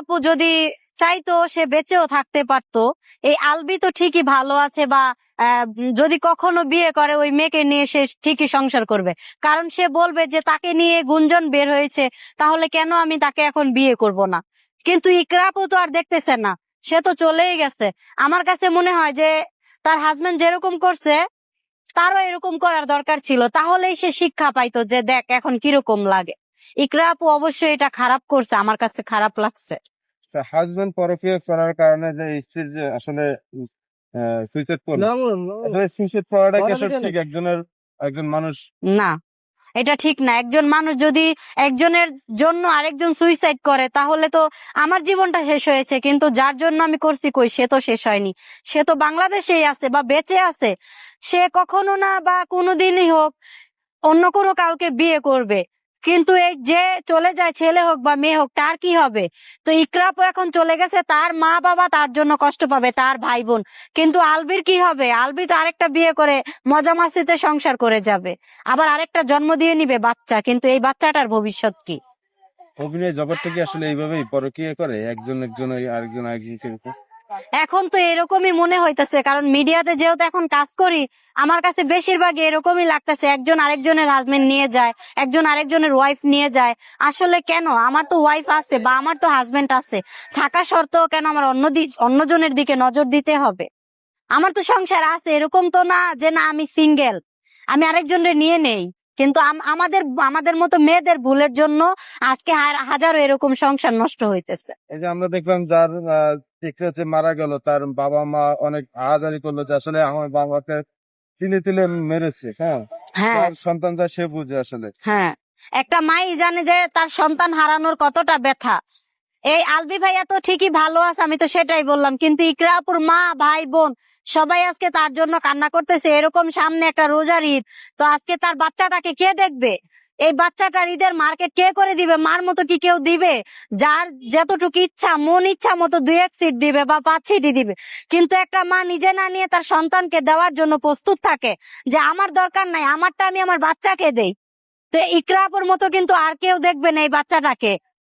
আপু যদি চাইতো সে বেঁচেও থাকতে পারতো। এই আলবি তো ঠিকই ভালো আছে, বা যদি কখনো বিয়ে করে ওই মেয়েকে নিয়ে সে ঠিকই সংসার করবে, কারণ সে বলবে যে তাকে নিয়ে গুঞ্জন বের হয়েছে, তাহলে কেন আমি তাকে এখন বিয়ে করব না। কিন্তু ইকরা আপু তো আর দেখতেছে না, সে তো চলেই গেছে। আমার কাছে মনে হয় যে তার হাজবেন্ড যেরকম করছে তারও এরকম করার দরকার ছিল, তাহলেই সে শিক্ষা পাইতো যে দেখ এখন কিরকম লাগে। ইকরা আপু অবশ্যই এটা খারাপ করছে, আমার কাছে খারাপ লাগছে। হাজবেন্ড পরকীয়া করার কারণে যে স্ত্রীর যে আসলে সুইসাইড করলো, সুইসাইড করাটা কি আসলে ঠিক? একজন মানুষ না, এটা ঠিক না। একজন মানুষ যদি একজনের জন্য আরেকজন সুইসাইড করে তাহলে তো আমার জীবনটা শেষ হয়েছে, কিন্তু যার জন্য আমি করছি কই সে তো শেষ হয়নি, সে তো বাংলাদেশেই আছে বা বেঁচে আছে। সে কখনো না বা কোনোদিনই হোক অন্য কোনো কাউকে বিয়ে করবে, কিন্তু এই যে চলে যায় ছেলে হোক বা মেয়ে হোক তার কি হবে? তো ইকরাপও এখন চলে গেছে, তার মা বাবা তার জন্য কষ্ট পাবে, তার ভাই বোন। কিন্তু আলবির কি হবে? আলবি তো আরেকটা বিয়ে করে মজা মাস্তিতে সংসার করে যাবে, আবার আরেকটা জন্ম দিয়ে নিবে বাচ্চা, কিন্তু এই বাচ্চাটার ভবিষ্যৎ কি? অভিনয় জগৎটা কি আসলে এইভাবেই পরকীয়া করে, একজন আরেকজনকে? এখন তো এরকমই মনে হইতেছে, কারণ মিডিয়াতে যেহেতু এখন কাজ করি, আমার কাছে বেশিরভাগ এরকমই লাগতেছে একজন আরেকজনের হাজবেন্ড নিয়ে যায়, একজন আরেকজনের ওয়াইফ নিয়ে যায়। আসলে কেন? আমার তো ওয়াইফ আছে বা আমার তো হাজবেন্ড আছে, থাকা সত্ত্বেও কেন আমার অন্যজনের দিকে নজর দিতে হবে? আমার তো সংসার আছে, এরকম তো না যে না আমি সিঙ্গেল, আমি আরেকজনের নিয়ে নেই। কিন্তু আমাদের আমাদের মতো মেয়েদের ভুলের জন্য আজকে হাজারো এরকম সংসার নষ্ট হইতেছে। এই যে আমরা দেখলাম যার হচ্ছে মারা গেল, তার বাবা মা অনেক আহাজারি করলো যে আসলে আমার বাবাকে তিলে তিলে মেরেছে। হ্যাঁ, হ্যাঁ, তার সন্তান যা সে বুঝে আসলে। হ্যাঁ, একটা মাই জানে যে তার সন্তান হারানোর কতটা ব্যথা। এই আলবি ভাইয়া তো ঠিকই ভালো আছে, আমি তো সেটাই বললাম, কিন্তু ইকরা আপুর মা ভাই বোন সবাই আজকে তার জন্য কান্না করতেছে। এরকম সামনে একটা রোজার ঈদ, তো আজকে তার বাচ্চাটাকে কে দেখবে? এই বাচ্চাটার ঈদের মার্কেট কে করে দিবে? মার মতো কি কেউ দিবে? যার যতটুকু ইচ্ছা মন ইচ্ছা মতো 2-1 সিট দিবে বা 5 সিটই দিবে, কিন্তু একটা মা নিজে না নিয়ে তার সন্তানকে দেওয়ার জন্য প্রস্তুত থাকে যে আমার দরকার নাই, আমারটা আমি আমার বাচ্চাকে দেই। তো ইকরা আপুর মতো কিন্তু আর কেউ দেখবে না এই বাচ্চাটাকে।